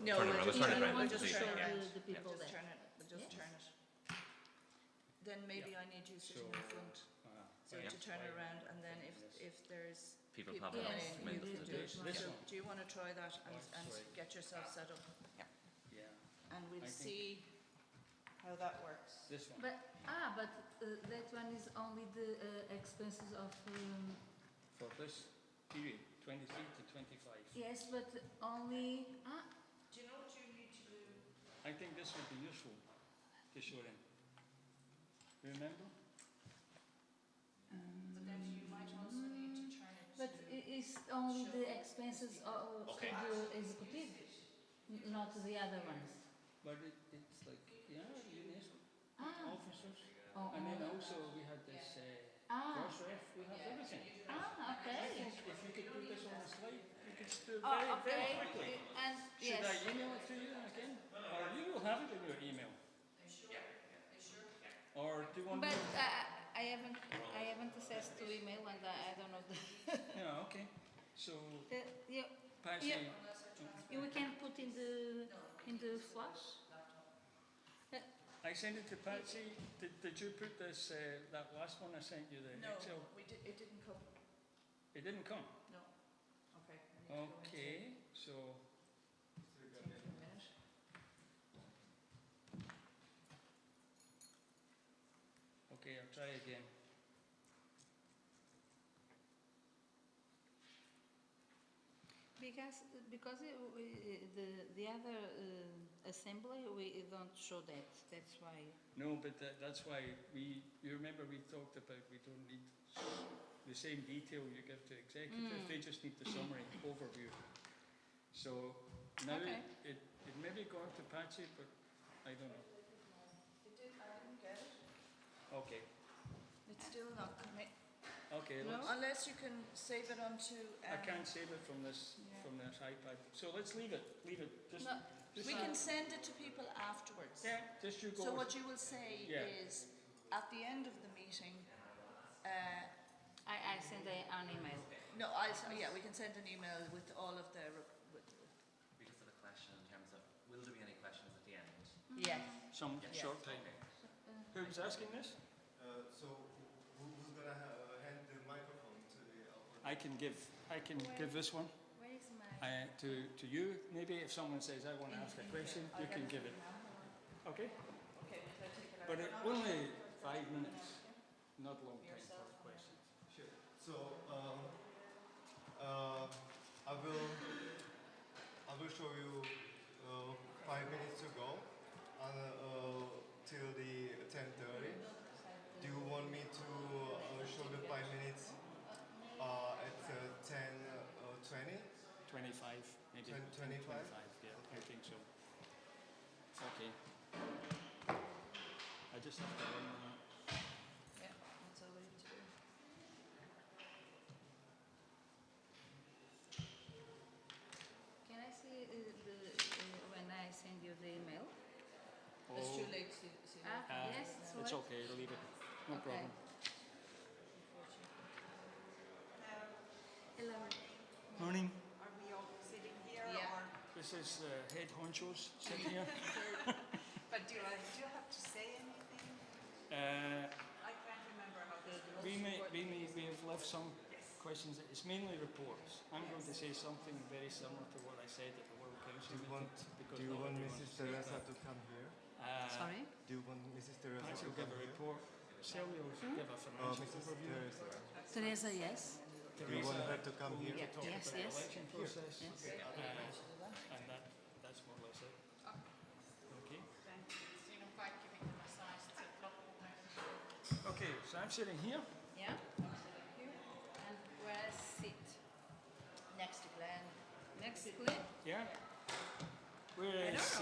No, turn it around. Let's turn it around. We'll just turn the people just there. turn it. We'll just turn it. Then maybe I need you sitting in front, so to turn it around, and then if there's People people popping up. Yes, coming in, we you do do it. this So one. do you want to try that and get yourself set up? Yeah, And we'll I see how that works. this one. But that one is only the expenses of. For this period, 23 to 25. Yes, but only. Do you know what you need to do? I think this would be useful to show them. Remember? But then you might also need to turn it But it's only the expenses of Okay. the executive, not the other ones. But it's like, UNESCO officers. Oh, And then also we had this cross-ref, we have everything. Okay. If you could put this on the slide, you could do it Oh, very, okay. very quickly. And Should yes. I email it to you again? Or you will have it in your email. Or do you want But me? I haven't access to email and I don't know the. Yeah, okay. So, you, Patsy, we can put in the flash. I sent it to Patsy. Did you put this, that last one I sent you, the No, Excel? it didn't come. It didn't come? No. Okay. Okay, so, okay, I'll try again. Because the other assembly we don't show that. That's why. No, but that's why you remember we talked about we don't need the same detail you give to executives, they just need the summary overview. So now it may be going to Patsy, but I don't know. I didn't get it. Okay, It's still not coming. okay, No? Unless you can save it onto. I can't save it from this iPad. So let's leave it. Just, No. just We can send it to people afterwards. yeah, just you go. So what you will say Yeah. is, at the end of the meeting, I send an email. no, we can send an email with all of the. We just had a question in terms of, will there be any questions at the end? Yes. Some short time. Who was asking this? So who's gonna hand the microphone to the? I can give this one Where is my? to you. Maybe if someone says I want to ask a question, you can give it. Okay. Okay. But only 5 minutes, not long time for questions. Sure. So I will show you 5 minutes to go till the 10:30. Do you want me to show the 5 minutes at 10:20? 25, maybe. 25? Yeah, I think so. Okay. I just have to run on that. Yeah, that's all we need to do. Can I see when I send you the email? It's too late to see that. Yes, It's right. okay, leave it. No Okay. problem. Hello. Morning. Are we all sitting here Yeah. or? This is head honchos sitting here. But do you have to say anything? I can't remember how this We have left some questions. It's mainly reports. I'm going to say something very similar to what I said at the World Council meeting. because Do you not want everyone Mrs. said Teresa that. to come here? Sorry? Do you want Mrs. Teresa Max to will come give a here? report. Sally will give a Oh, financial Mrs. overview. Teresa. Teresa, yes. Do you want her to come will here? need to talk Yes, about the yes. election process. Yes. And that's more or less it. Okay. Siinä on kaikki, mitä mä sain sitten loppuun. Okay, so I'm sitting here. Yeah. And where I sit? Next to Glenn. Next to Glenn? Yeah. Whereas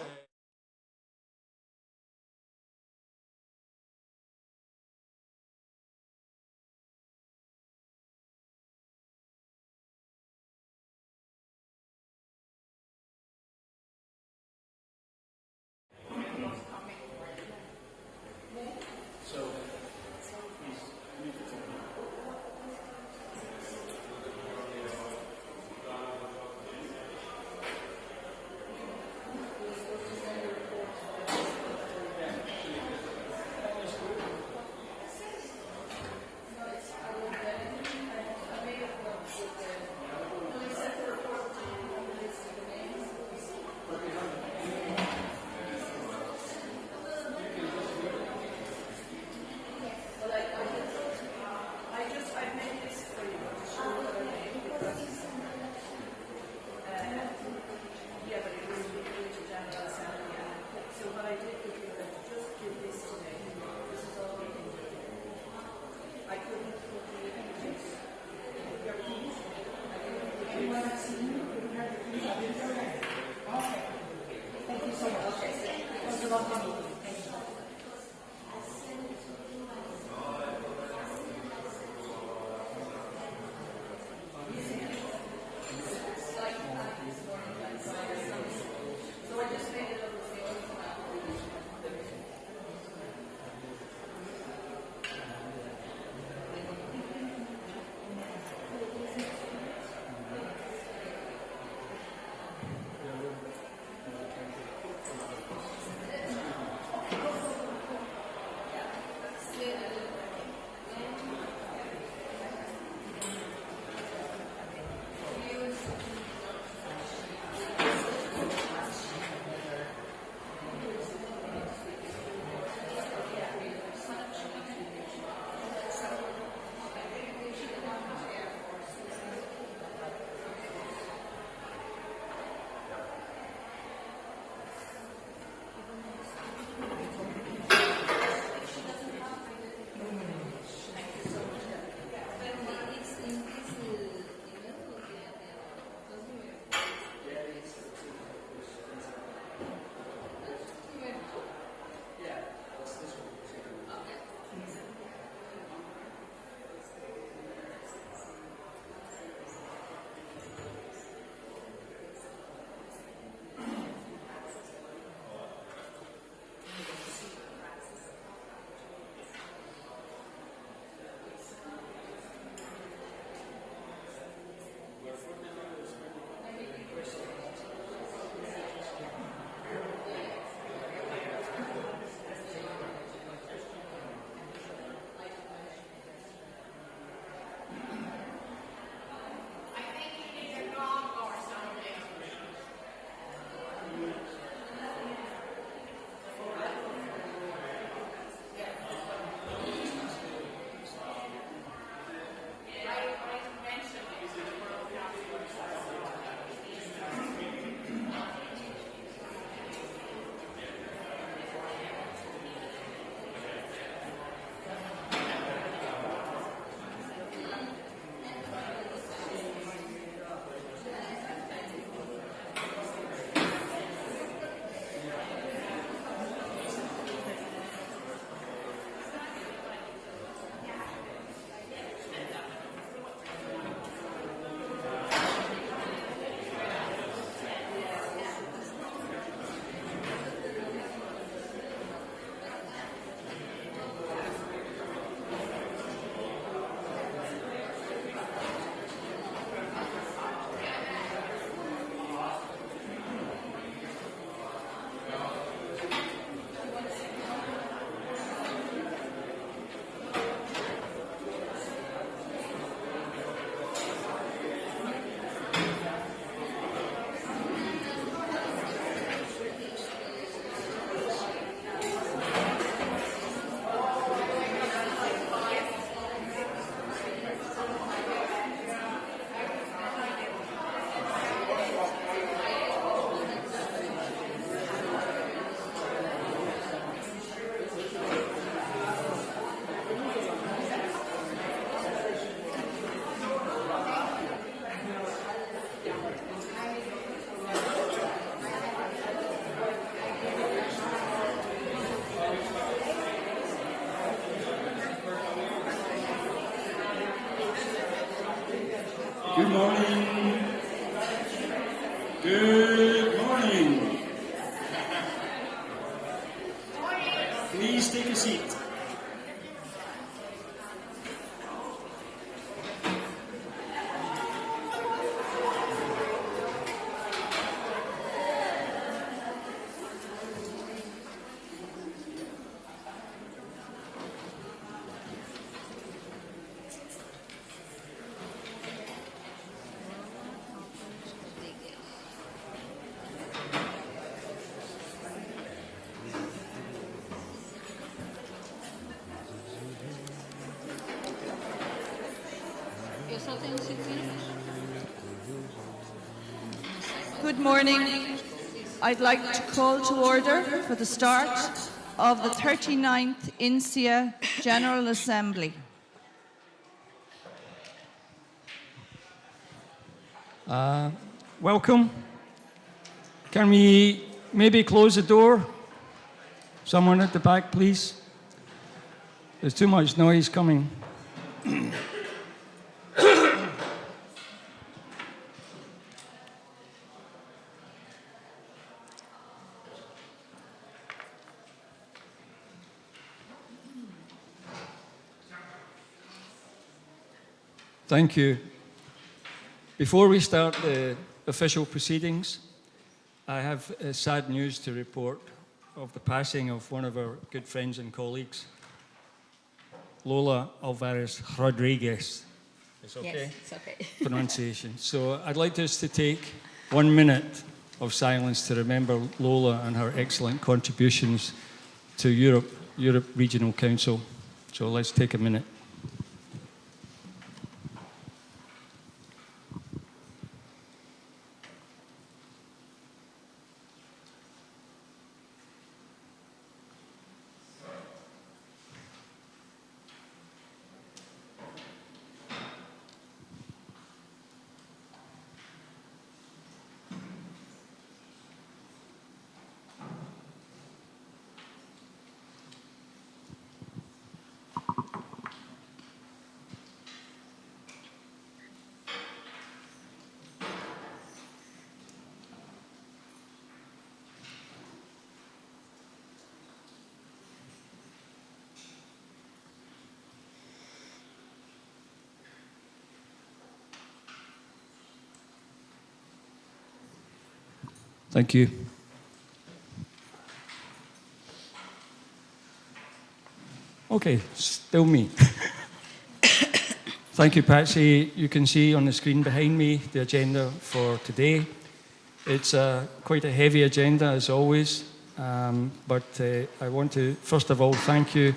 Good morning. Good morning. Please take a seat. Good morning. I'd like to call to order for the start of the 39th InSEA General Assembly. Welcome. Can we maybe close the door Someone at the back, please. There's too much noise coming. Thank you. Before we start the official proceedings, I have sad news to report of the passing of one of our good friends and colleagues, Lola Alvarez Rodriguez. It's okay? Yes, it's okay. Pronunciation. So I'd like us to take 1 minute of silence to remember Lola and her excellent contributions to Europe Regional Council. So let's take a minute. Thank you. Okay, still me. Thank you, Patsy. You can see on the screen behind me the agenda for today. It's quite a heavy agenda, as always, but I want to, first of all, thank you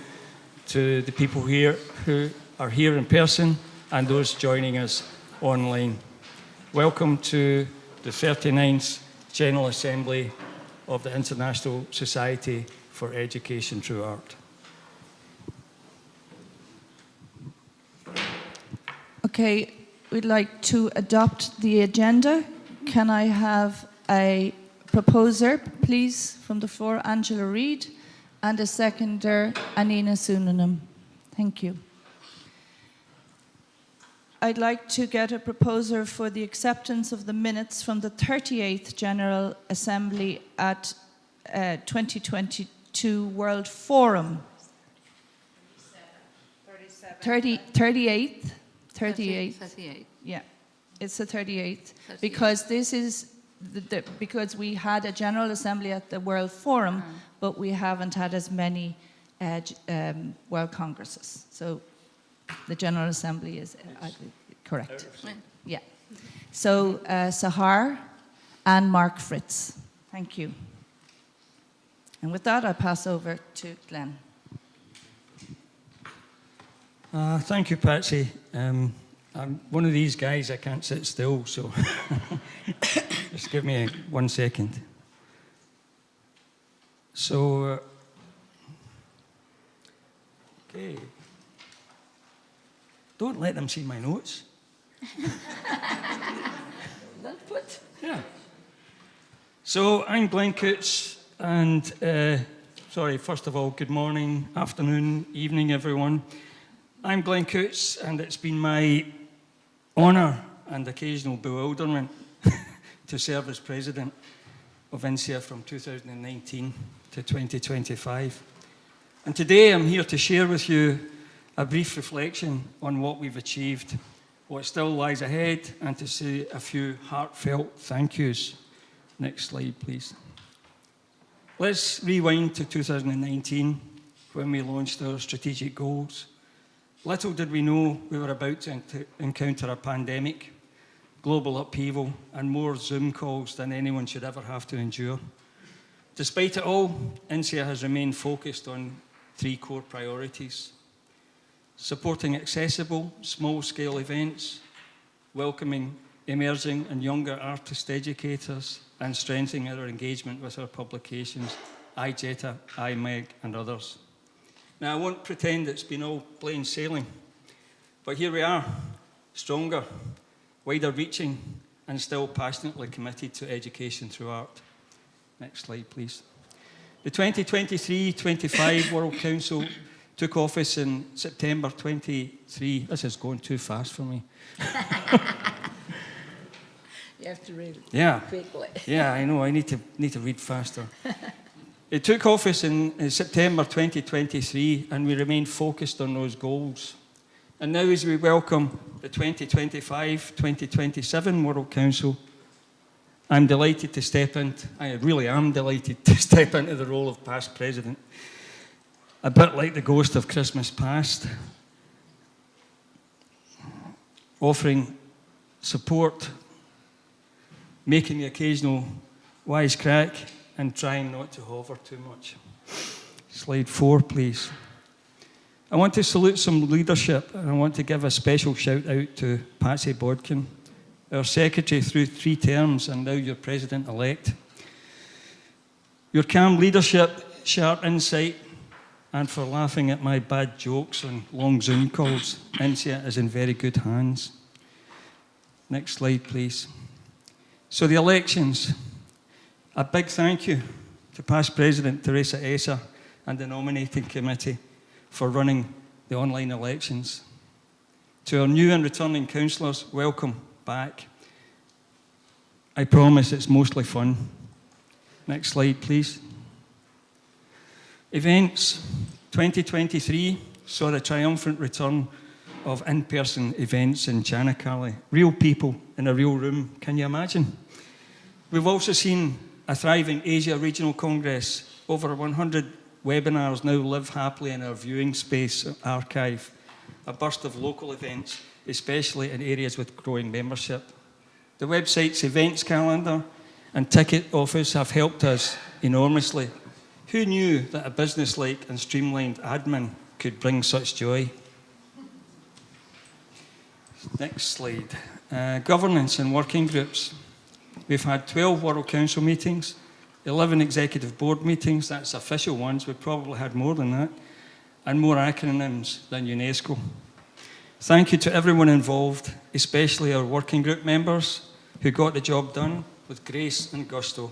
to the people here who are here in person and those joining us online. Welcome to the 39th General Assembly of the International Society for Education Through Art. Okay, we'd like to adopt the agenda. Can I have a proposer, please, from the floor, Angela Reid, and a seconder, Anina Sunanim? Thank you. I'd like to get a proposer for the acceptance of the minutes from the 38th General Assembly at 2022 World Forum. 38th. 38. Yeah, it's the 38th. Because this is, because we had a General Assembly at the World Forum, but we haven't had as many World Congresses. So the General Assembly is correct. Yeah. So Sahar and Mark Fritz. Thank you. And with that, I pass over to Glenn. Thank you, Patsy. I'm one of these guys, I can't sit still, so just give me 1 second. So, okay. Don't let them see my notes. Don't put. Yeah. So I'm Glenn Coots, and first of all, good morning, afternoon, evening, everyone. I'm Glenn Coots, and it's been my honour and occasional bewilderment to serve as president of InSEA from 2019 to 2025. And today I'm here to share with you a brief reflection on what we've achieved, what still lies ahead, and to say a few heartfelt thank yous. Next slide, please. Let's rewind to 2019 when we launched our strategic goals. Little did we know we were about to encounter a pandemic, global upheaval, and more Zoom calls than anyone should ever have to endure. Despite it all, InSEA has remained focused on 3 core priorities: supporting accessible, small-scale events, welcoming emerging and younger artist educators, and strengthening our engagement with our publications, iJetta, iMeg, and others. Now, I won't pretend it's been all plain sailing, but here we are, stronger, wider reaching, and still passionately committed to education through art. Next slide, please. The 2023-25 World Council took office in September 23. This is going too fast for me. You have to read Yeah. quickly. Yeah, I know. I need to read faster. It took office in September 2023, and we remain focused on those goals. And now, as we welcome the 2025-2027 World Council, I'm delighted to step into, I really am delighted to step into the role of past president. A bit like the ghost of Christmas past, offering support, making the occasional wisecrack, and trying not to hover too much. Slide 4, please. I want to salute some leadership, and I want to give a special shout out to Patsy Bodkin, our secretary through 3 terms and now your president-elect. Your calm leadership, sharp insight, and for laughing at my bad jokes on long Zoom calls, InSEA is in very good hands. Next slide, please. So the elections. A big thank you to past President Teresa Essa and the nominating committee for running the online elections. To our new and returning councillors, welcome back. I promise it's mostly fun. Next slide, please. Events. 2023 saw the triumphant return of in-person events in Chanakali. Real people in a real room, can you imagine? We've also seen a thriving Asia Regional Congress. Over 100 webinars now live happily in our viewing space archive. A burst of local events, especially in areas with growing membership. The website's events calendar and ticket office have helped us enormously. Who knew that a business-like and streamlined admin could bring such joy? Next slide. Governance and working groups. We've had 12 World Council meetings, 11 Executive Board meetings, that's official ones, we've probably had more than that, and more acronyms than UNESCO. Thank you to everyone involved, especially our working group members who got the job done with grace and gusto.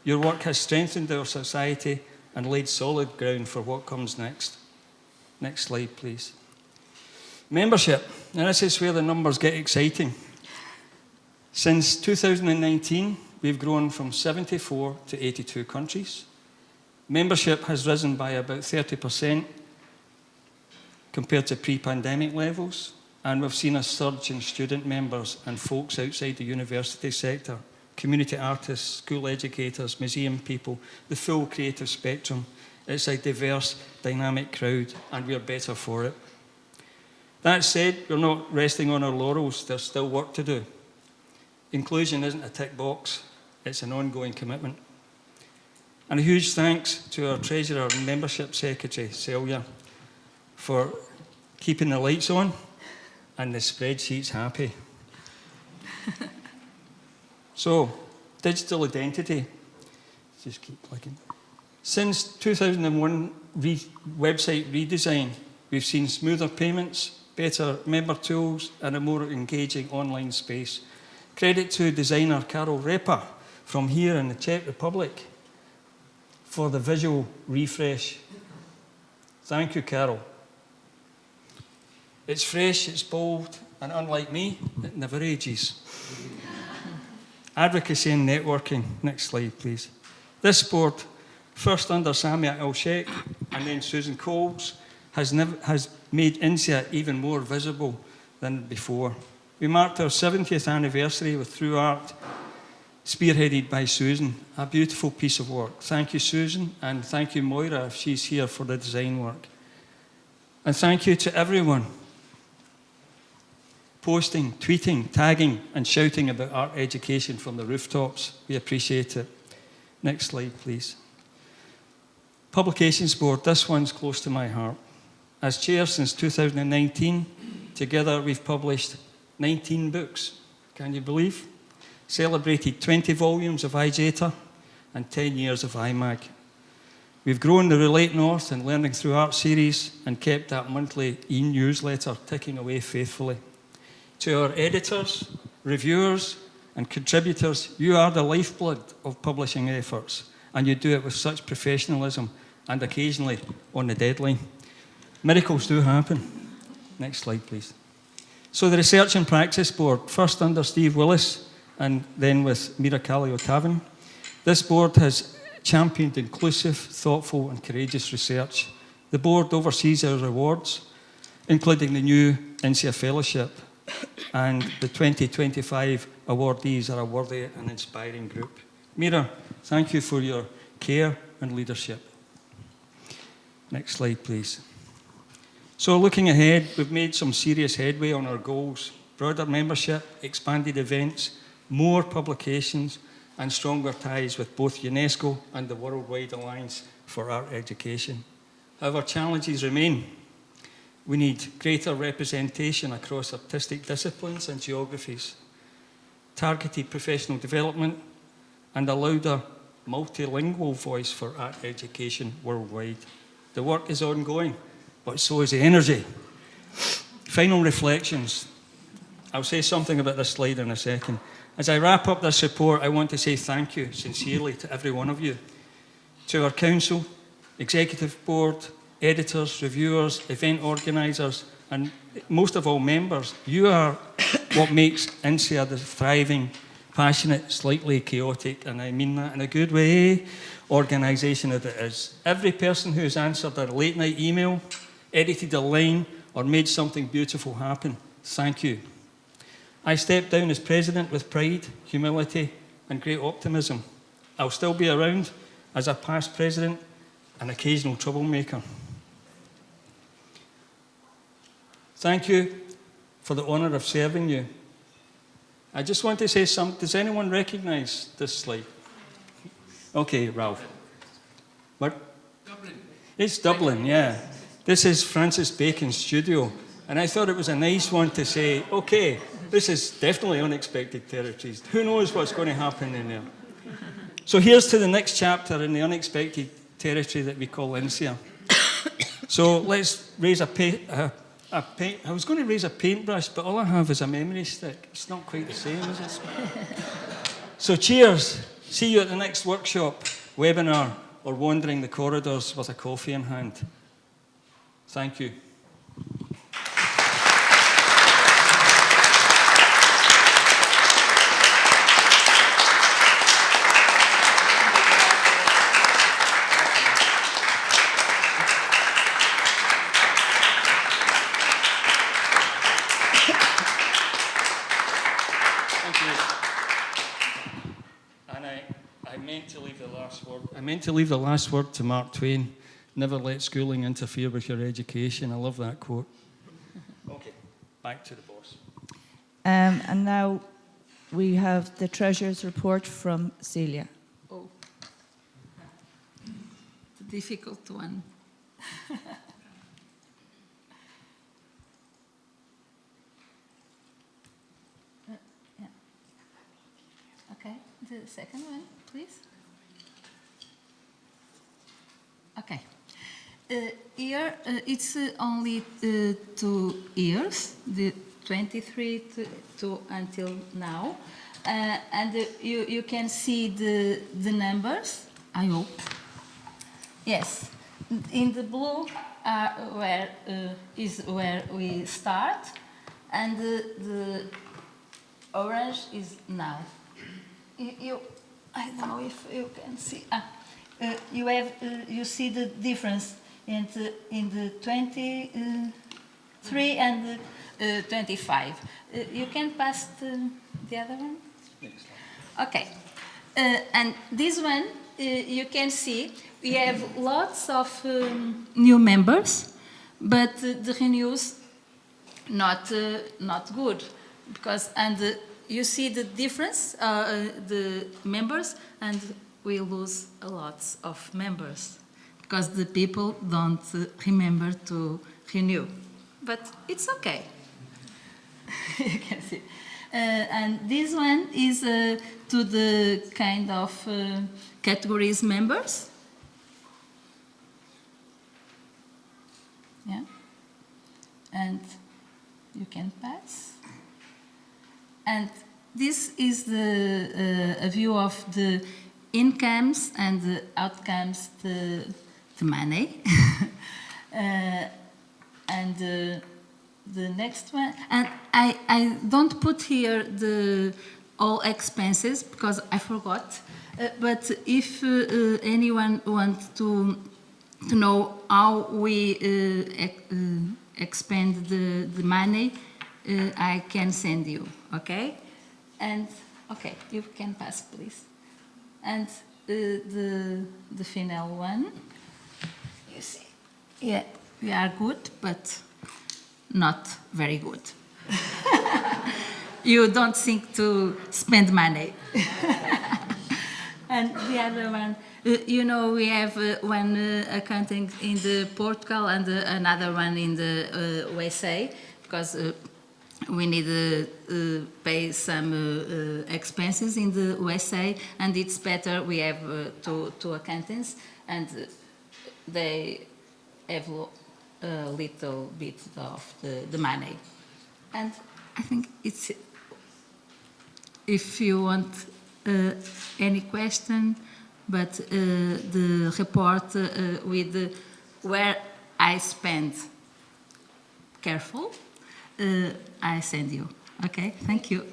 Your work has strengthened our society and laid solid ground for what comes next. Next slide, please. Membership. Now this is where the numbers get exciting. Since 2019, we've grown from 74 to 82 countries. Membership has risen by about 30% compared to pre-pandemic levels, and we've seen a surge in student members and folks outside the university sector, community artists, school educators, museum people, the full creative spectrum. It's a diverse, dynamic crowd, and we're better for it. That said, we're not resting on our laurels. There's still work to do. Inclusion isn't a tick box, it's an ongoing commitment. And a huge thanks to our Treasurer and Membership Secretary, Celia, for keeping the lights on and the spreadsheets happy. So, digital identity. Just keep clicking. Since 2001 website redesign, we've seen smoother payments, better member tools, and a more engaging online space. Credit to designer Karol Repa from here in the Czech Republic for the visual refresh. Thank you, Carol. It's fresh, it's bold, and unlike me, it never ages. Advocacy and networking. Next slide, please. This board, first under Samia El-Sheikh and then Susan Coles, has made InSEA even more visible than before. We marked our 70th anniversary with Through Art, spearheaded by Susan. A beautiful piece of work. Thank you, Susan, and thank you, Moira, if she's here for the design work. And thank you to everyone posting, tweeting, tagging, and shouting about art education from the rooftops. We appreciate it. Next slide, please. Publications Board, this one's close to my heart. As chair since 2019, together we've published 19 books, can you believe? Celebrated 20 volumes of iJeta and 10 years of iMag. We've grown the Relate North and Learning Through Art series and kept that monthly e-newsletter ticking away faithfully. To our editors, reviewers, and contributors, you are the lifeblood of publishing efforts, and you do it with such professionalism and occasionally on the deadline. Miracles do happen. Next slide, please. So the Research and Practice Board, first under Steve Willis and then with Mira Kallio-Tavin. This board has championed inclusive, thoughtful and courageous research. The board oversees our awards, including the new InSEA Fellowship, and the 2025 awardees are a worthy and inspiring group. Mira, thank you for your care and leadership. Next slide, please. So looking ahead, we've made some serious headway on our goals: broader membership, expanded events, more publications, and stronger ties with both UNESCO and the Worldwide Alliance for Art Education. However, challenges remain. We need greater representation across artistic disciplines and geographies, targeted professional development, and a louder multilingual voice for art education worldwide. The work is ongoing, but so is the energy. Final reflections. I'll say something about this slide in a second. As I wrap up this report, I want to say thank you sincerely to every one of you, to our council, executive board, editors, reviewers, event organisers, and most of all members. You are what makes InSEA the thriving, passionate, slightly chaotic, and I mean that in a good way, organisation that it is. Every person who has answered a late night email, edited a line, or made something beautiful happen, thank you. I step down as president with pride, humility, and great optimism. I'll still be around as a past president, an occasional troublemaker. Thank you for the honour of serving you. I just want to say something. Does anyone recognise this slide? Okay, Ralph. What? Dublin. It's Dublin, yeah. This is Francis Bacon's studio. And I thought it was a nice one to say, okay, this is definitely unexpected territories. Who knows what's going to happen in there? So here's to the next chapter in the unexpected territory that we call InSEA. So let's raise a paint. I was going to raise a paintbrush, but all I have is a memory stick. It's not quite the same, is it? So cheers. See you at the next workshop, webinar, or wandering the corridors with a coffee in hand. Thank you. I meant to leave the last word to Mark Twain. Never let schooling interfere with your education. I love that quote. Okay, back to the boss. And now we have the Treasurer's report from Celia. Oh, the difficult one. Yeah. Okay, the second one, please. Okay. Here it's only 2 years, the 23 to until now, and you can see the numbers. I hope. Yes, in the blue is where we start, and the orange is now. I don't know if you can see. You see the difference in the 23 and the 25. You can pass the other one? Okay. And this one, you can see, we have lots of new members, but the renews not good. Because, you see the difference, the members, and we lose a lot of members because the people don't remember to renew. But it's okay. You can see. And this one is to the kind of categories members. Yeah. And you can pass. And this is a view of the in comes and out comes the money. And the next one, and I don't put here the all expenses because I forgot. But if anyone wants to know how we expend the money, I can send you. Okay, and okay, you can pass, please. And the final one, you see, yeah, we are good, but not very good. You don't think to spend money. And the other one, you know, we have one accounting in the Portugal and another one in the USA, because we need to pay some expenses in the USA, and it's better we have two accountants, and they have a little bit of the money. And I think it's, if you want any question, but the report with where I spend, careful, I send you. Okay, thank you.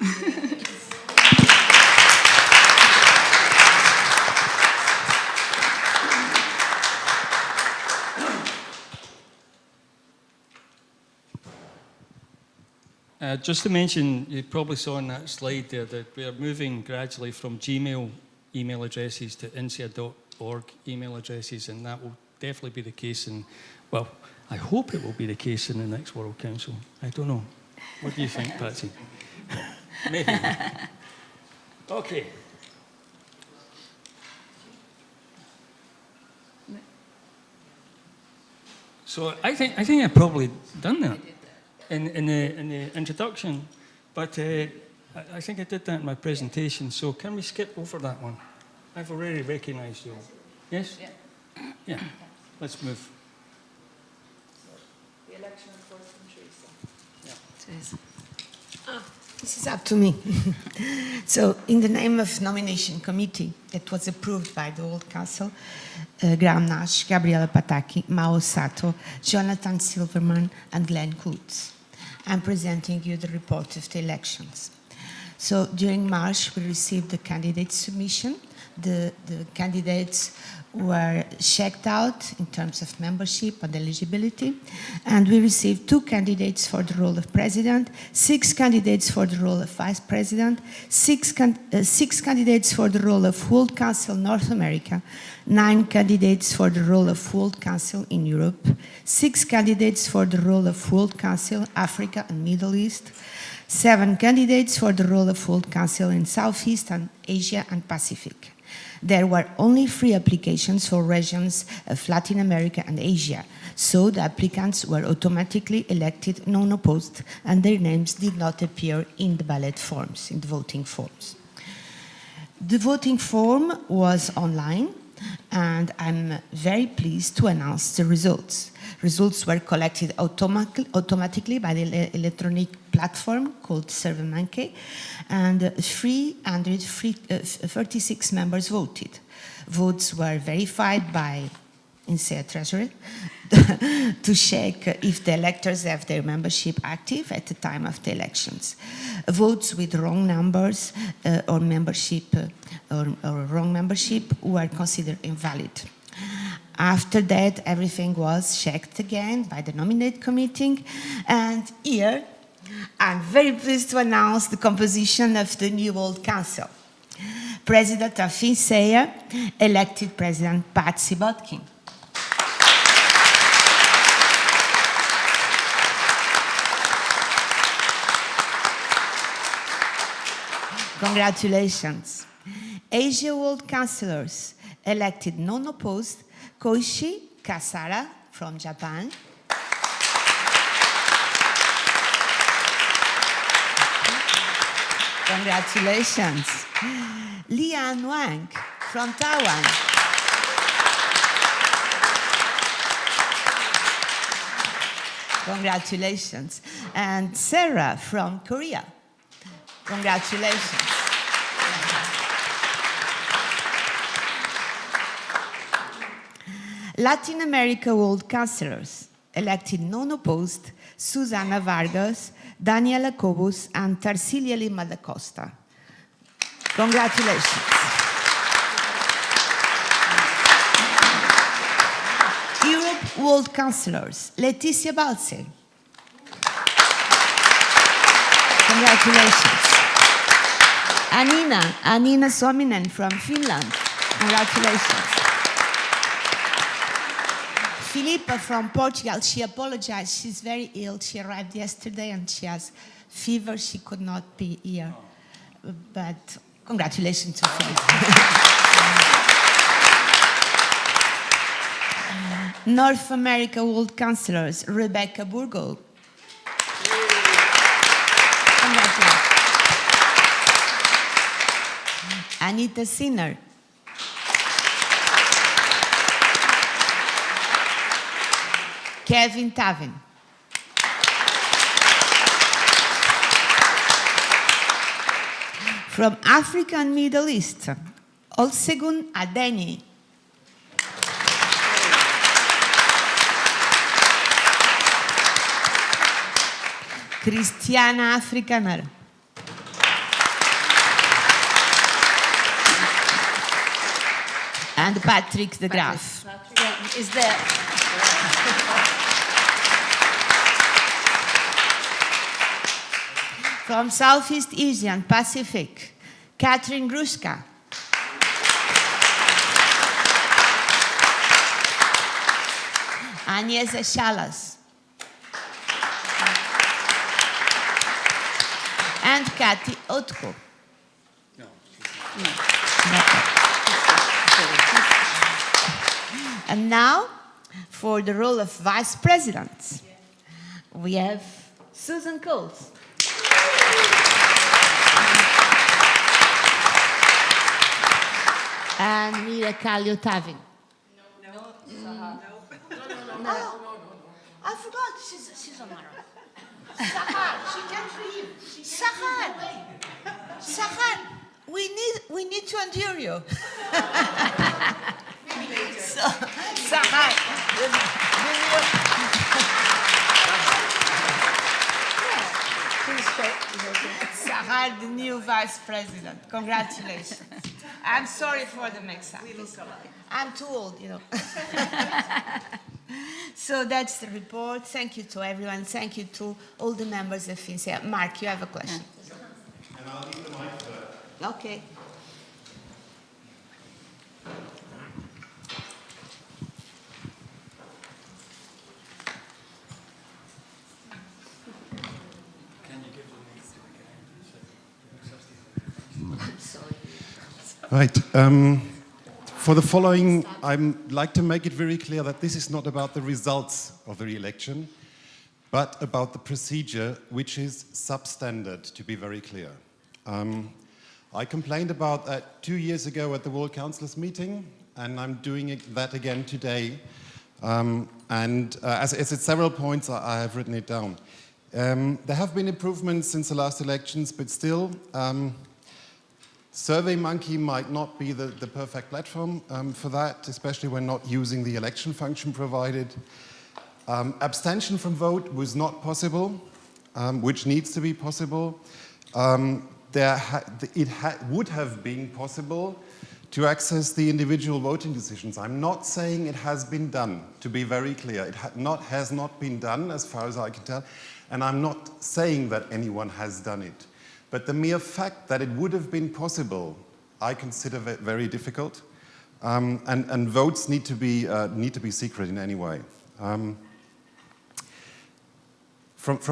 Just to mention, you probably saw on that slide there that we are moving gradually from Gmail email addresses to InSEA.org email addresses, and that will definitely be the case in, well, I hope it will be the case in the next World Council. I don't know. What do you think, Patsy? Maybe. Okay. So I think I've probably done that in the introduction, but I think I did that in my presentation. So can we skip over that one? I've already recognised you all. Yes? Yeah. Let's move. The election report from Teresa. This is up to me. So, in the name of nomination committee that was approved by the old council, Graham Nash, Gabriela Pataki, Mao Sato, Jonathan Silverman, and Glenn Coots, I'm presenting you the report of the elections. So, during March, we received the candidate submission. The candidates were checked out in terms of membership and eligibility, and we received 2 candidates for the role of president, 6 candidates for the role of vice president, 6 candidates for the role of World Council North America, 9 candidates for the role of World Council in Europe, 6 candidates for the role of World Council Africa and Middle East, 7 candidates for the role of World Council in Southeast and Asia and Pacific. There were only 3 applications for regions of Latin America and Asia, so the applicants were automatically elected non-opposed, and their names did not appear in the ballot forms, in the voting forms. The voting form was online, and I'm very pleased to announce the results. Results were collected automatically by the electronic platform called SurveyMonkey, and 336 members voted. Votes were verified by InSEA Treasury to check if the electors have their membership active at the time of the elections. Votes with wrong numbers or wrong membership were considered invalid. After that, everything was checked again by the nominate committee, and here I'm very pleased to announce the composition of the new World Council. President of InSEA, elected President Patsy Botkin. Congratulations. Asia World Councillors, elected non-opposed, Koichi Kasara from Japan. Congratulations. Lian Wang from Taiwan. Congratulations. And Sarah from Korea. Congratulations. Latin America World Councillors, elected non-opposed, Susana Vargas, Daniela Cobos, and Tarsilia Lima da Costa. Congratulations. Europe World Councillors, Letizia Balse. Congratulations. Anina Suominen from Finland. Congratulations. Filippa from Portugal, she apologized. She's very ill. She arrived yesterday and she has fever. She could not be here. But congratulations to Filippa. North America World Councillors, Rebecca Burgo. Congratulations. Anita Sinner. Kevin Tavin. From Africa and Middle East, Olsegun Adeni. Christiana Afrikaner. And Patrick de Graaf. Is there? From Southeast Asia and Pacific, Catherine Gruszka. Agnieszka Shalas. And Kathy Otko. No. And now, for the role of Vice President, we have Susan Coles. And Mira Kallio Tavin. I forgot, she's on my own. Sahar, she can't leave. Sahar, we need to endure you. So, Sahar, Sahar, the new vice president. Congratulations. I'm sorry for the mix-up. I'm too old, you know. So that's the report. Thank you to everyone. Thank you to all the members of InSEA. Mark, you have a question? And I'll leave the mic there. Okay. Right. For the following, I'd like to make it very clear that this is not about the results of the re-election, but about the procedure, which is substandard, to be very clear. I complained about that 2 years ago at the World Councillors meeting, and I'm doing that again today. As it's several points, I have written it down. There have been improvements since the last elections, but still, SurveyMonkey might not be the perfect platform for that, especially when not using the election function provided. Abstention from vote was not possible, which needs to be possible. It would have been possible to access the individual voting decisions. I'm not saying it has been done, to be very clear. It has not been done, as far as I can tell, and I'm not saying that anyone has done it. But the mere fact that it would have been possible, I consider very difficult, and votes need to be secret in any way. From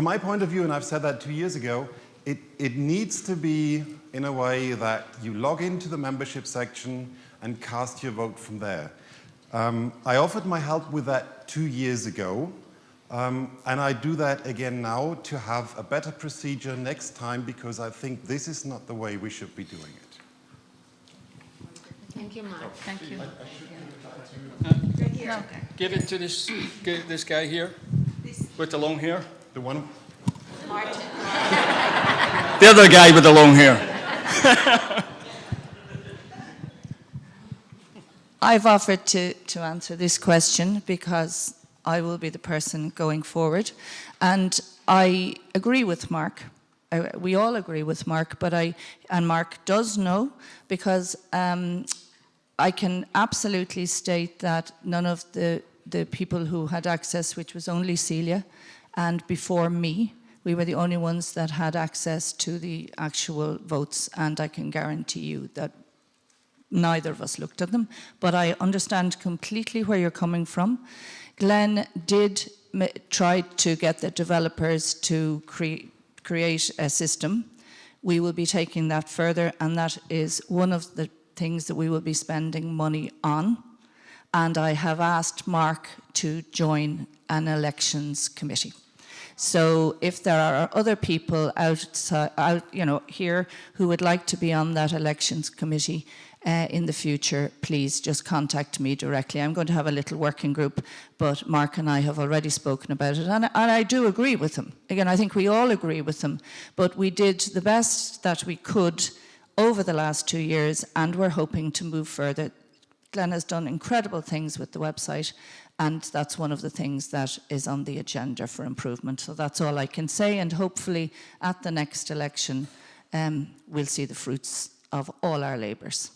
my point of view, and I've said that 2 years ago, it needs to be in a way that you log into the membership section and cast your vote from there. I offered my help with that 2 years ago. And I do that again now to have a better procedure next time, because I think this is not the way we should be doing it. Thank you, Mark. Thank you. Give it to this guy here with the long hair. The one. The other guy with the long hair. I've offered to answer this question because I will be the person going forward. And I agree with Mark. We all agree with Mark, and Mark does know, because I can absolutely state that none of the people who had access, which was only Celia, and before me, we were the only ones that had access to the actual votes, and I can guarantee you that neither of us looked at them. But I understand completely where you're coming from. Glenn did try to get the developers to create a system. We will be taking that further, and that is one of the things that we will be spending money on. And I have asked Mark to join an elections committee. So if there are other people here who would like to be on that elections committee in the future, please just contact me directly. I'm going to have a little working group, but Mark and I have already spoken about it, and I do agree with him. Again, I think we all agree with him, but we did the best that we could over the last 2 years, and we're hoping to move further. Glenn has done incredible things with the website, and that's one of the things that is on the agenda for improvement. So that's all I can say, and hopefully at the next election we'll see the fruits of all our labours.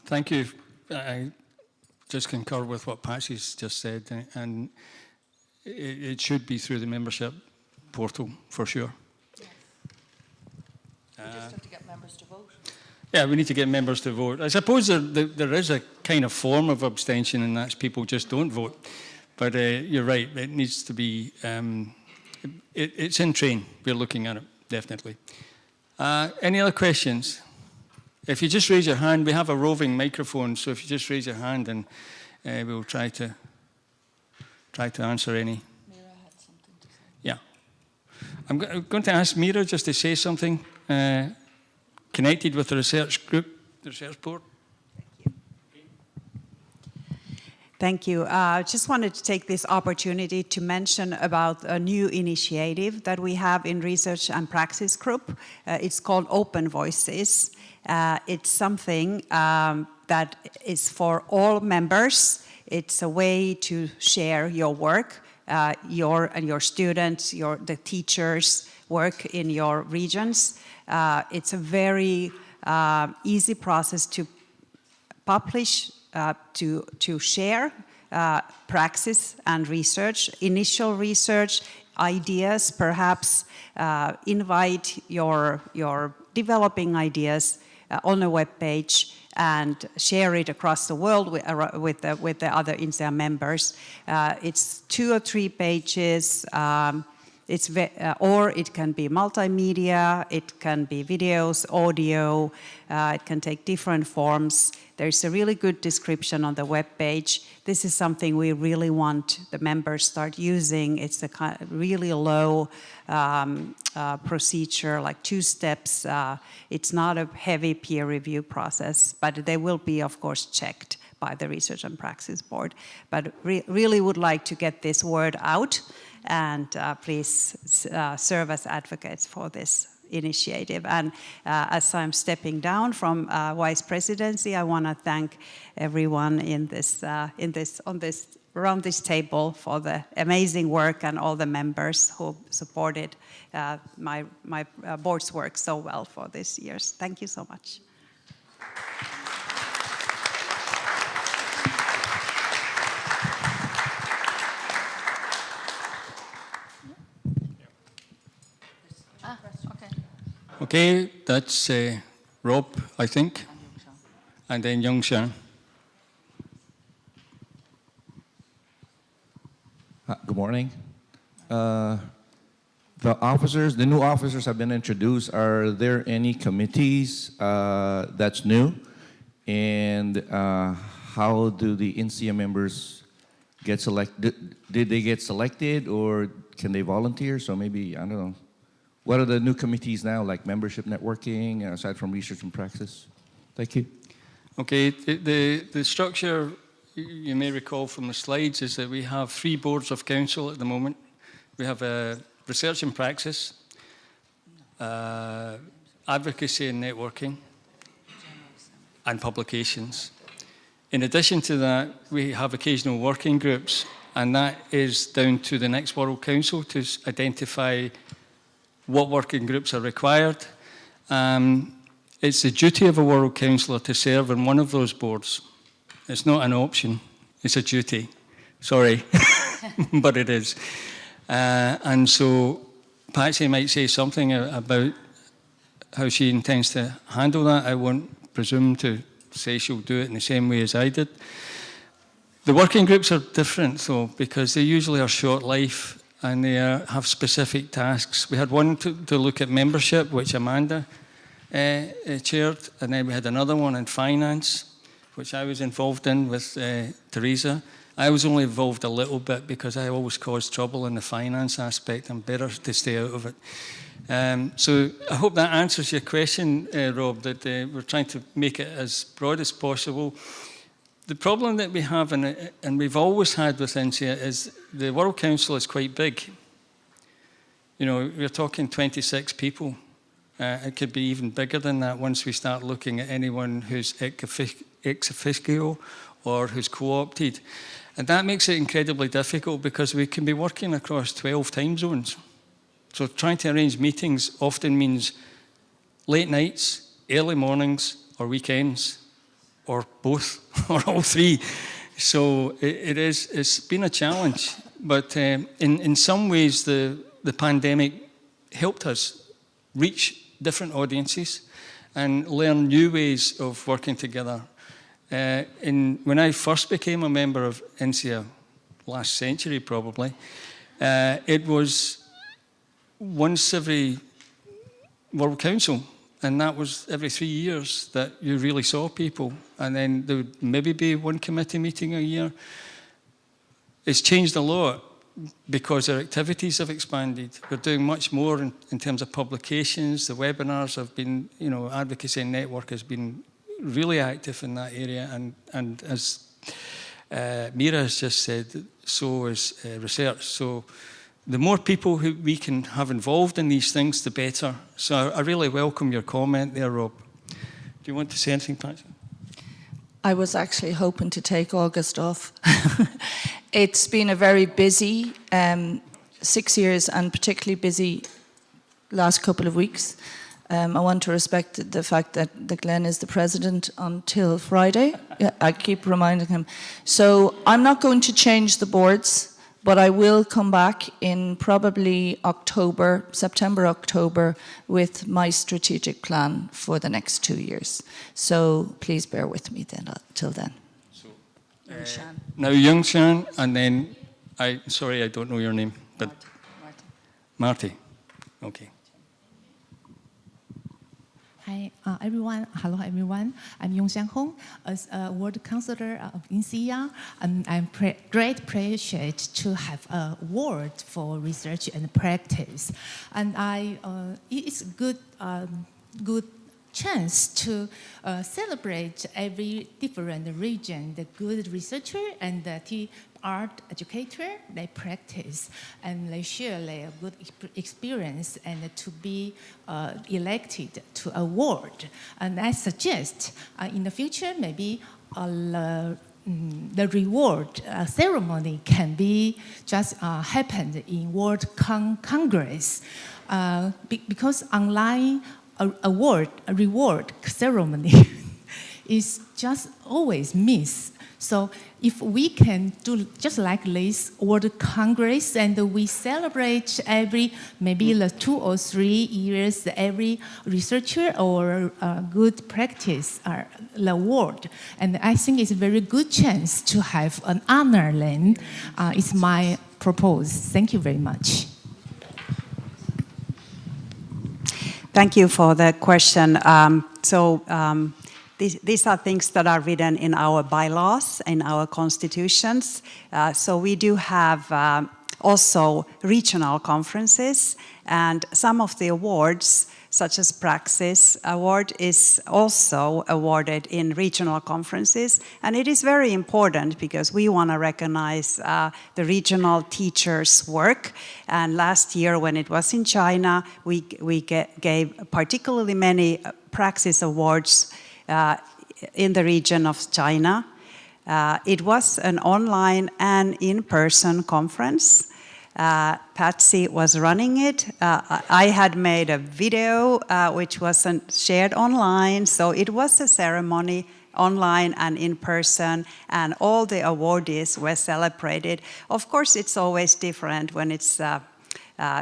Thank you. I just concur with what Patsy's just said, and it should be through the membership portal for sure. We just have to get members to vote. Yeah, we need to get members to vote. I suppose there is a kind of form of abstention, and that's people just don't vote. But you're right, it needs to be, it's in train. We're looking at it, definitely. Any other questions? If you just raise your hand, we have a roving microphone, so if you just raise your hand, and we'll try to answer any. Mira had something to say. Yeah. I'm going to ask Mira just to say something connected with the research group, the research board. Thank you. I just wanted to take this opportunity to mention about a new initiative that we have in Research and Praxis Group. It's called Open Voices. It's something that is for all members. It's a way to share your work, your students, the teachers' work in your regions. It's a very easy process to publish, to share praxis and research, initial research, ideas, perhaps invite your developing ideas on a web page and share it across the world with the other InSEA members. It's 2 or 3 pages. Or it can be multimedia, it can be videos, audio, it can take different forms. There's a really good description on the web page. This is something we really want the members start using. It's a kind of really low procedure, like 2 steps. It's not a heavy peer review process, but they will be, of course, checked by the Research and Praxis Board. But really would like to get this word out, and please serve as advocates for this initiative. And as I'm stepping down from Vice Presidency, I want to thank everyone around this table for the amazing work, and all the members who supported my board's work so well for these years. Thank you so much. Okay, that's Rob, I think, and then Youngshan. Good morning. The new officers have been introduced. Are there any committees that's new? And how do the InSEA members get selected? Did they get selected, or can they volunteer? So maybe, I don't know. What are the new committees now, like membership networking, aside from research and praxis? Thank you. Okay, the structure, you may recall from the slides, is that we have 3 boards of council at the moment. We have research and praxis, advocacy and networking, and publications. In addition to that, we have occasional working groups, and that is down to the next World Council to identify what working groups are required. It's the duty of a World Councillor to serve on one of those boards. It's not an option, it's a duty. Sorry, but it is. And so Patsy might say something about how she intends to handle that. I won't presume to say she'll do it in the same way as I did. The working groups are different, though, because they usually are short life and they have specific tasks. We had one to look at membership, which Amanda chaired, and then we had another one in finance, which I was involved in with Teresa. I was only involved a little bit because I always cause trouble in the finance aspect. I'm better to stay out of it. So I hope that answers your question, Rob, that we're trying to make it as broad as possible. The problem that we have, and we've always had with InSEA, is the World Council is quite big. You know, we're talking 26 people. It could be even bigger than that once we start looking at anyone who's ex officio or who's co-opted. And that makes it incredibly difficult because we can be working across 12 time zones. So trying to arrange meetings often means late nights, early mornings, or weekends, or both, or all three. So it's been a challenge. But in some ways, the pandemic helped us reach different audiences and learn new ways of working together. When I first became a member of InSEA, last century probably, it was once every World Council, and that was every 3 years that you really saw people, and then there would maybe be one committee meeting a year. It's changed a lot because our activities have expanded. We're doing much more in terms of publications. The webinars have been, you know, Advocacy Network has been really active in that area, and as Mira has just said, so is research. So the more people who we can have involved in these things, the better. So I really welcome your comment there, Rob. Do you want to say anything, Patsy? I was actually hoping to take August off. It's been a very busy 6 years, and particularly busy last couple of weeks. I want to respect the fact that Glenn is the president until Friday. Yeah, I keep reminding him. So I'm not going to change the boards, but I will come back in probably October, September, October, with my strategic plan for the next 2 years. So please bear with me then till then. So, Shan. now Young Shan, and then, sorry, I don't know your name, but Marty. Okay. Hi, everyone. Hello, everyone. I'm Yong Xiang Hong, as a World Councillor of InSEA, and I'm great appreciate to have a award for research and practice. And it's a good chance to celebrate every different region, the good researcher and the art educator, they practice and they share their good experience and to be elected to award. And I suggest in the future maybe the reward ceremony can be just happened in World Congress because online reward ceremony is just always missed. So if we can do just like this World Congress and we celebrate maybe the 2 or 3 years, every researcher or good practice the award. And I think it's a very good chance to have an honor then. It's my proposal. Thank you very much. Thank you for the question. These are things that are written in our bylaws, in our constitutions. So we do have also regional conferences, and some of the awards, such as Praxis Award, is also awarded in regional conferences. And it is very important because we want to recognize the regional teachers' work. And last year, when it was in China, we gave particularly many Praxis Awards in the region of China. It was an online and in-person conference. Patsy was running it. I had made a video which wasn't shared online, so it was a ceremony online and in person, and all the awardees were celebrated. Of course, it's always different when it's a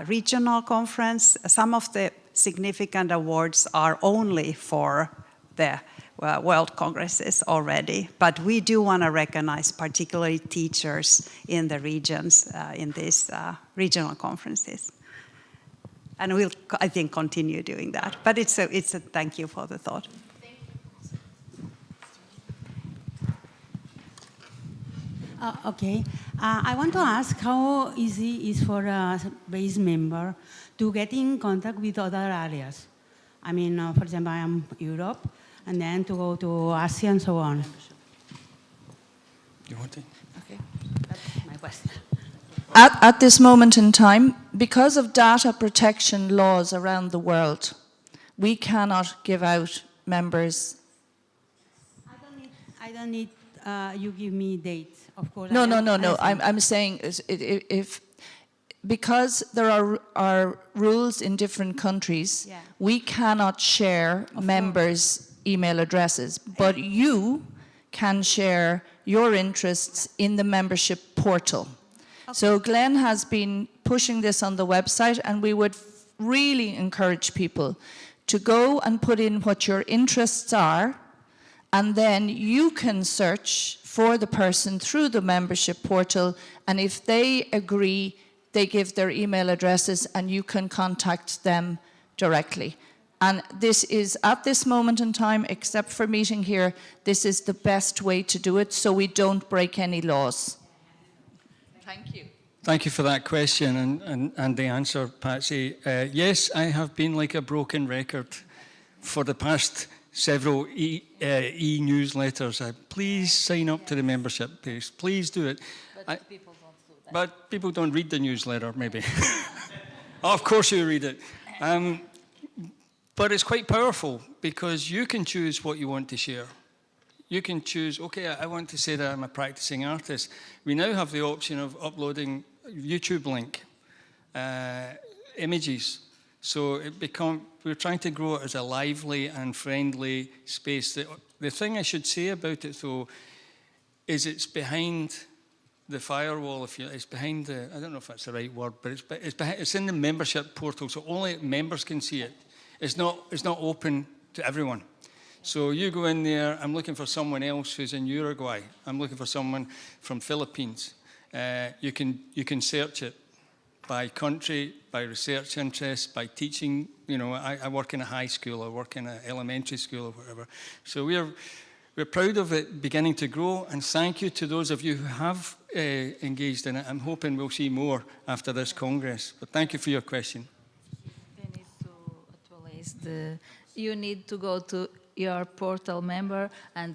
regional conference. Some of the significant awards are only for the World Congresses already, but we do want to recognize particularly teachers in the regions in these regional conferences. And we'll, I think, continue doing that. But it's a thank you for the thought. Okay. I want to ask how easy is for a base member to get in contact with other areas? I mean, for example, I am Europe, and then to go to Asia and so on. You want it? Okay, that's my question. At this moment in time, because of data protection laws around the world, we cannot give out members. I don't need you give me dates, of course. No. I'm saying if because there are rules in different countries, Yeah. we cannot share members' email addresses, but you can share your interests in the membership portal. Okay. So Glenn has been pushing this on the website, and we would really encourage people to go and put in what your interests are, and then you can search for the person through the membership portal, and if they agree, they give their email addresses and you can contact them directly. And this is, at this moment in time, except for meeting here, this is the best way to do it so we don't break any laws. Thank you. Thank you for that question and the answer, Patsy. Yes, I have been like a broken record for the past several e-newsletters. Please sign up to the membership page. Please do it. But people don't read the newsletter, maybe. Of course you read it. But it's quite powerful because you can choose what you want to share. You can choose, okay, I want to say that I'm a practicing artist. We now have the option of uploading YouTube link, images. So we're trying to grow it as a lively and friendly space. The thing I should say about it, though, is it's behind the firewall. It's behind the, I don't know if that's the right word, but it's in the membership portal, so only members can see it. It's not open to everyone. So you go in there, I'm looking for someone else who's in Uruguay. I'm looking for someone from Philippines. You can search it by country, by research interests, by teaching. You know, I work in a high school, I work in an elementary school or whatever. So we're proud of it beginning to grow, and thank you to those of you who have engaged in it. I'm hoping we'll see more after this Congress. But thank you for your question. They need to actualize you need to go to your portal member and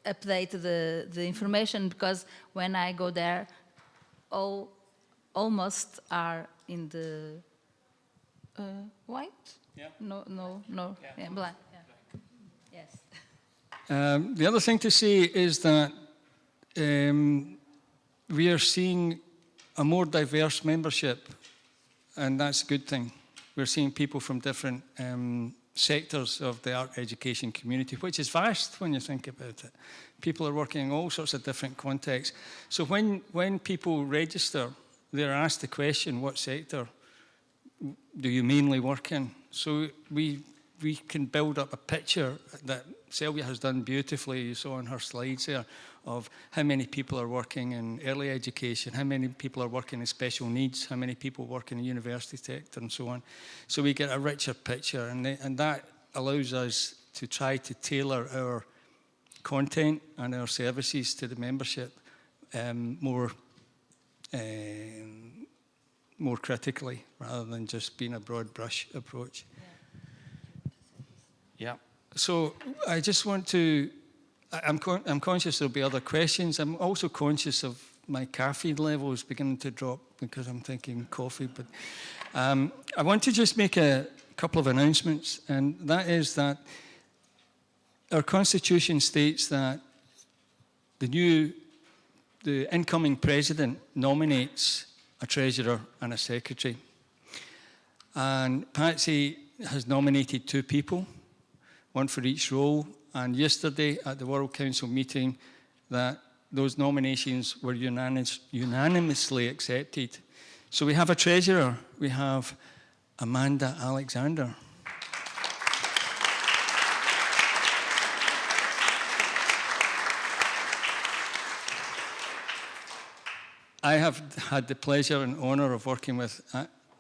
update the information, because when I go there, almost are in the white? Yeah. No. Yeah, black. Yeah. Yes. The other thing to say is that we are seeing a more diverse membership, and that's a good thing. We're seeing people from different sectors of the art education community, which is vast when you think about it. People are working in all sorts of different contexts. So when people register, they're asked the question, what sector do you mainly work in? So we can build up a picture that Sylvia has done beautifully, you saw on her slides there, of how many people are working in early education, how many people are working in special needs, how many people work in the university sector, and so on. So we get a richer picture, and that allows us to try to tailor our content and our services to the membership more critically, rather than just being a broad brush approach. Yeah. So I just want to, I'm conscious there'll be other questions. I'm also conscious of my caffeine levels beginning to drop because I'm thinking coffee. But I want to just make a couple of announcements, and that is that our constitution states that the incoming president nominates a treasurer and a secretary. And Patsy has nominated 2 people, one for each role. And yesterday at the World Council meeting, that those nominations were unanimously accepted. So we have a treasurer. We have Amanda Alexander. I have had the pleasure and honour of working with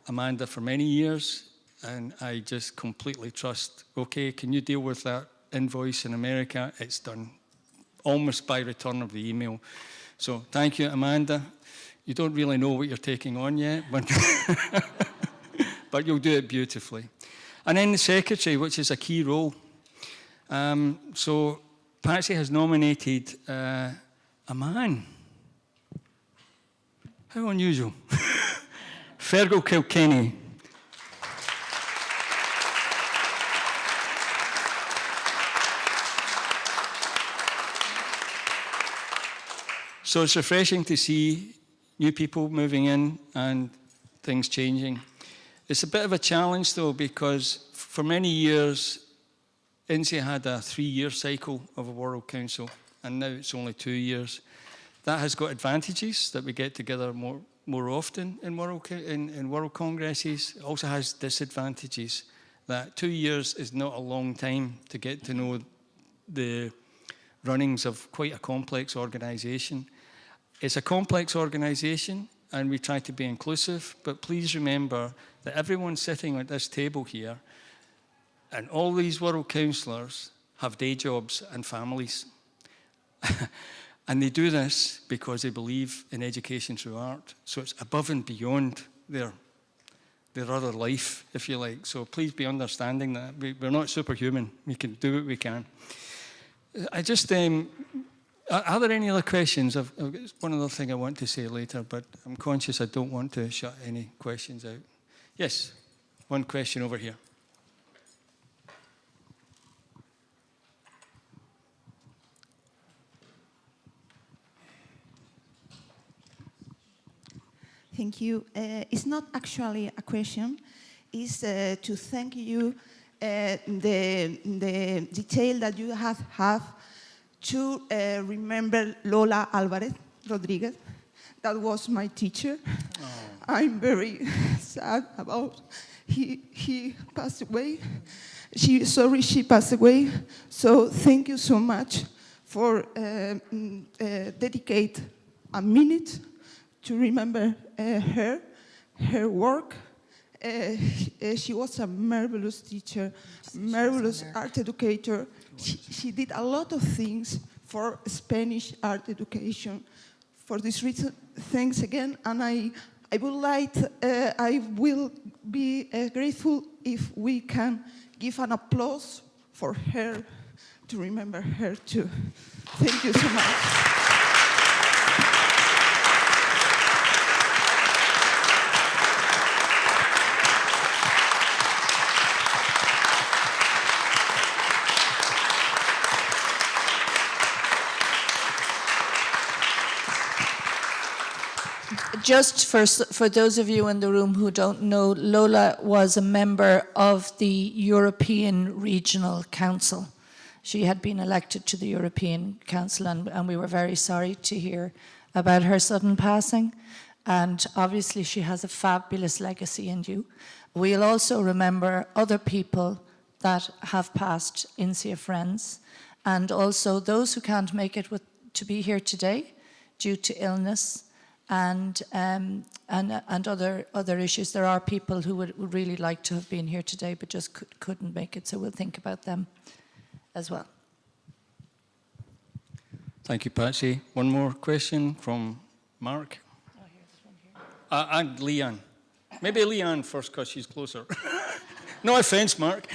Amanda for many years, and I just completely trust, okay, can you deal with that invoice in America? It's done almost by return of the email. So thank you, Amanda. You don't really know what you're taking on yet, but you'll do it beautifully. And then the secretary, which is a key role. So Patsy has nominated a man. How unusual. Fergal Kilkenny. So it's refreshing to see new people moving in and things changing. It's a bit of a challenge though, because for many years, InSEA had a 3-year cycle of a World Council, and now it's only 2 years. That has got advantages, that we get together more often in World Congresses. It also has disadvantages, that 2 years is not a long time to get to know the runnings of quite a complex organisation. It's a complex organisation, and we try to be inclusive, but please remember that everyone sitting at this table here and all these World Councillors have day jobs and families. And they do this because they believe in education through art. So it's above and beyond their other life, if you like. So please be understanding that. We're not superhuman. We can do what we can. I just, are there any other questions? I've got one other thing I want to say later, but I'm conscious I don't want to shut any questions out. Yes, one question over here. Thank you. It's not actually a question. It's to thank you the detail that you have to remember Lola Alvarez Rodriguez. That was my teacher. Oh. I'm very sad about he passed away. She passed away. So thank you so much for dedicate a minute to remember her work. She was a marvelous teacher, marvelous art educator. She did a lot of things for Spanish art education. For this reason, thanks again, and I will be grateful if we can give an applause for her to remember her too. Thank you so much. Just for those of you in the room who don't know, Lola was a member of the European Regional Council. She had been elected to the European Council, and we were very sorry to hear about her sudden passing. And obviously she has a fabulous legacy in you. We'll also remember other people that have passed, InSEA friends, and also those who can't make it to be here today due to illness and other issues. There are people who would really like to have been here today but just couldn't make it, so we'll think about them as well. Thank you, Patsy. One more question from Mark. Oh, here's one here. And Leanne. Maybe Leanne first because she's closer. No offense, Mark.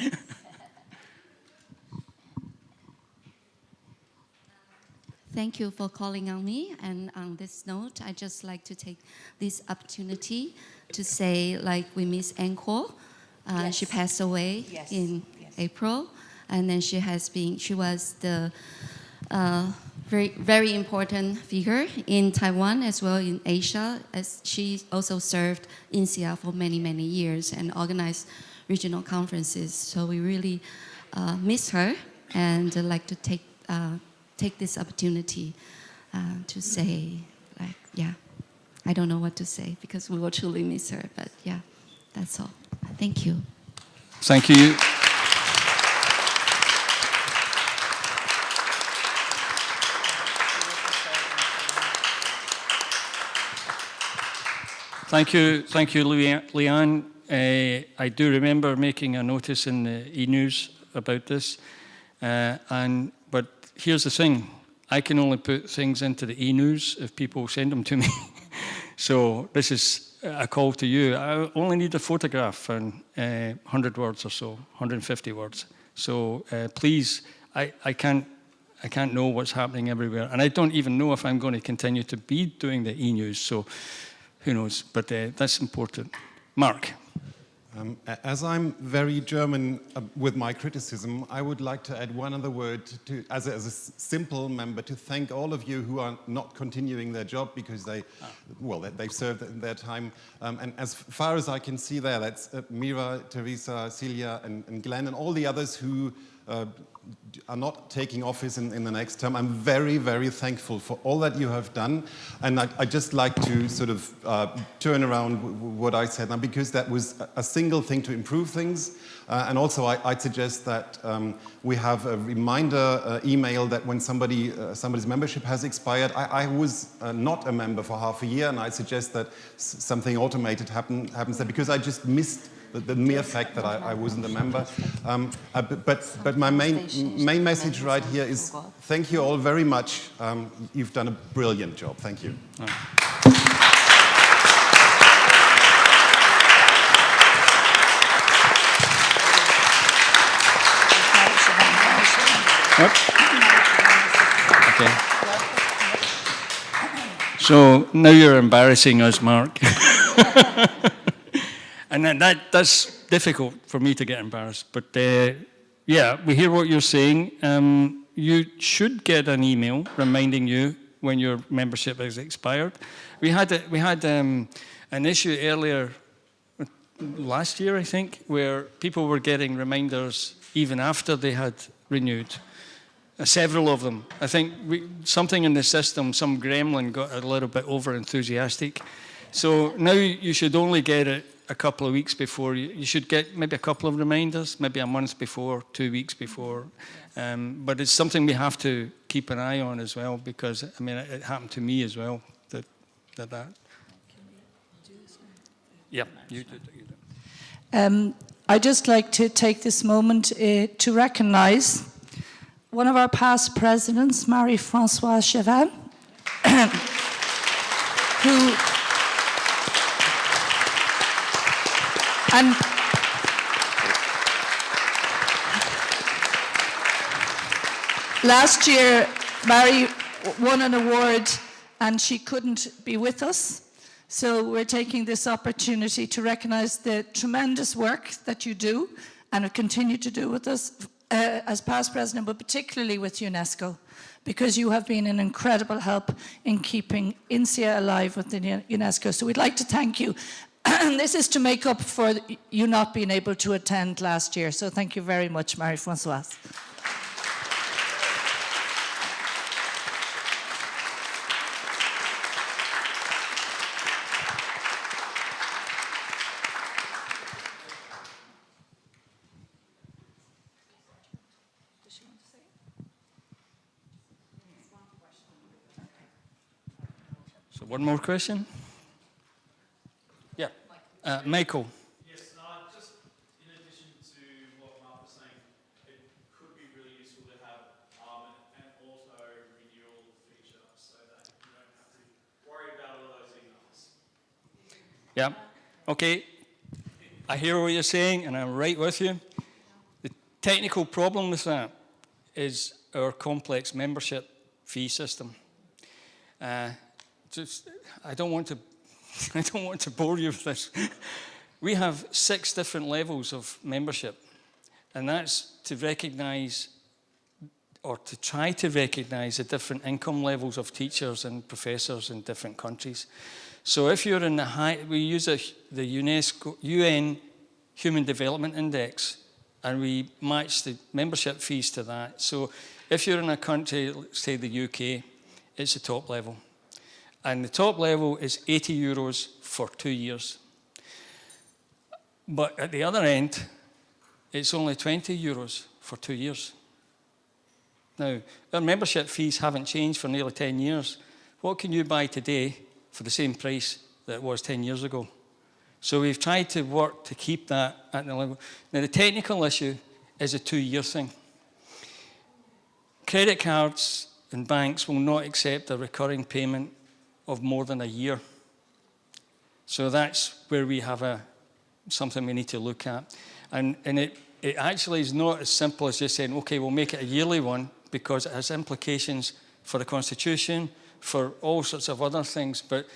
Thank you for calling on me. And on this note, I'd just like to take this opportunity to say, like, we miss Anko. Yes. She passed away in April. and then she was the very, very important figure in Taiwan as well in Asia, as she also served InSEA for many, many years and organized regional conferences. So we really miss her, and I'd like to take this opportunity to say, like, yeah, I don't know what to say because we will truly miss her, but yeah, that's all. Thank you. Thank you. Thank you, Leanne. I do remember making a notice in the e-news about this, but here's the thing: I can only put things into the e-news if people send them to me. So this is a call to you. I only need a photograph and 100 words or so, 150 words. So please, I can't know what's happening everywhere, and I don't even know if I'm going to continue to be doing the e-news. So. Who knows? But that's important. Mark. As I'm very German with my criticism, I would like to add one other word as a simple member to thank all of you who are not continuing their job because they've served their time. And as far as I can see there, that's Mira, Teresa, Celia, and Glenn, and all the others who are not taking office in the next term. I'm very, very thankful for all that you have done. And I'd just like to sort of turn around what I said now, because that was a single thing to improve things. And also I'd suggest that we have a reminder email that when somebody's membership has expired. I was not a member for half a year, and I suggest that something automated happens there, because I just missed the mere fact that I wasn't a member. But my main message right here is thank you all very much. You've done a brilliant job. Thank you. Okay. So now you're embarrassing us, Mark. And then that's difficult for me to get embarrassed. But yeah, we hear what you're saying. You should get an email reminding you when your membership has expired. We had an issue earlier last year, I think, where people were getting reminders even after they had renewed. Several of them. I think something in the system, some gremlin got a little bit over-enthusiastic. So now you should only get it a couple of weeks before. You should get maybe a couple of reminders, maybe a month before, 2 weeks before. But it's something we have to keep an eye on as well, because, I mean, it happened to me as well, that. Yeah, you did. I'd just like to take this moment to recognize one of our past presidents, Marie-Françoise Cheval, who last year, Mary won an award and she couldn't be with us. So we're taking this opportunity to recognize the tremendous work that you do and continue to do with us as past president, but particularly with UNESCO, because you have been an incredible help in keeping InSEA alive within UNESCO. So we'd like to thank you. And this is to make up for you not being able to attend last year. So thank you very much, Marie-Françoise. So one more question? Yeah. Michael. Yes, just in addition to what Mark was saying, it could be really useful to have an auto renewal feature so that you don't have to worry about all those emails. Yeah. Okay. I hear what you're saying, and I'm right with you. The technical problem with that is our complex membership fee system. I don't want to bore you with this. We have 6 different levels of membership. And that's to recognise, or to try to recognise, the different income levels of teachers and professors in different countries. So if you're in the high, we use the UNESCO, UN Human Development Index, and we match the membership fees to that. So if you're in a country, say the UK, it's the top level. And the top level is 80 euros for 2 years. But at the other end, it's only 20 euros for 2 years. Now, our membership fees haven't changed for nearly 10 years. What can you buy today for the same price that it was 10 years ago? So we've tried to work to keep that at the level. Now, the technical issue is a 2-year thing. Credit cards and banks will not accept a recurring payment of more than a year. So that's where we have something we need to look at. And it actually is not as simple as just saying, okay, we'll make it a yearly one, because it has implications for the Constitution, for all sorts of other things. But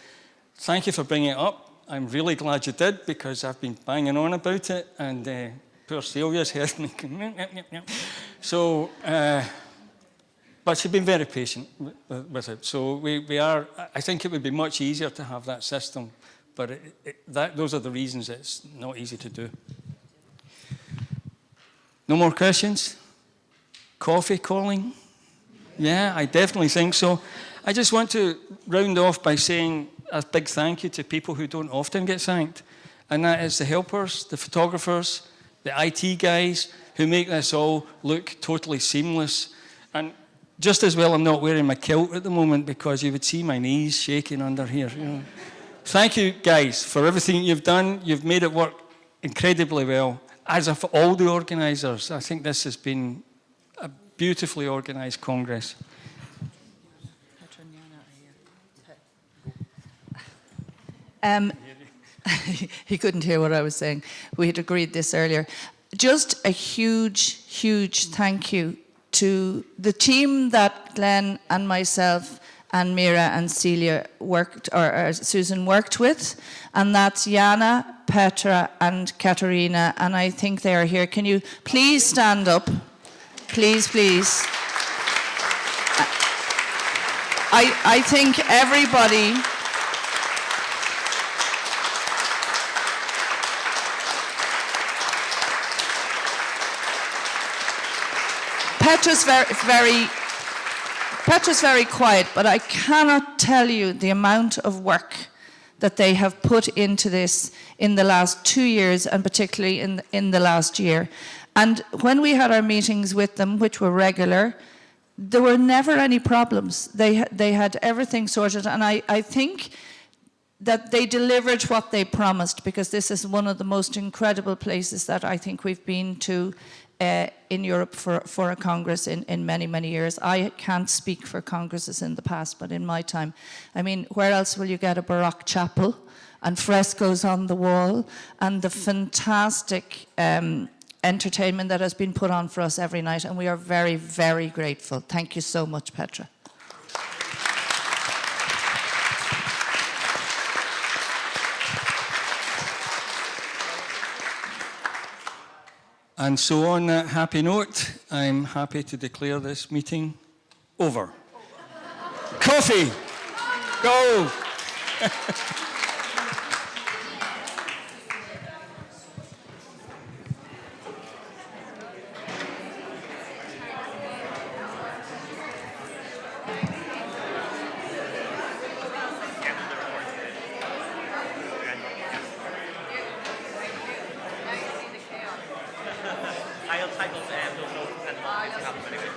thank you for bringing it up. I'm really glad you did, because I've been banging on about it, and poor Sylvia's heard me. So, but she's been very patient with it. So we are, I think it would be much easier to have that system, but those are the reasons it's not easy to do. No more questions? Coffee calling? Yeah, I definitely think so. I just want to round off by saying a big thank you to people who don't often get thanked. And that is the helpers, the photographers, the IT guys who make this all look totally seamless. And just as well I'm not wearing my kilt at the moment, because you would see my knees shaking under here. You know. Thank you guys for everything you've done. You've made it work incredibly well. As of all the organisers, I think this has been a beautifully organised Congress. He couldn't hear what I was saying. We had agreed this earlier. Just a huge, huge thank you to the team that Glenn and myself and Mira and Celia worked, or Susan worked with, and that's Jana, Petra and Katerina, and I think they are here. Can you please stand up? Please, please. I think everybody... Petra's very quiet, but I cannot tell you the amount of work that they have put into this in the last 2 years, and particularly in the last year. And when we had our meetings with them, which were regular, there were never any problems. They had everything sorted, and I think that they delivered what they promised, because this is one of the most incredible places that I think we've been to in Europe for a Congress in many, many years. I can't speak for Congresses in the past, but in my time, I mean, where else will you get a Baroque chapel and frescoes on the wall and the fantastic entertainment that has been put on for us every night? And we are very, very grateful. Thank you so much, Petra. And so on that happy note, I'm happy to declare this meeting over. Coffee! Go! I'll type up those notes and send them on to have them anyway.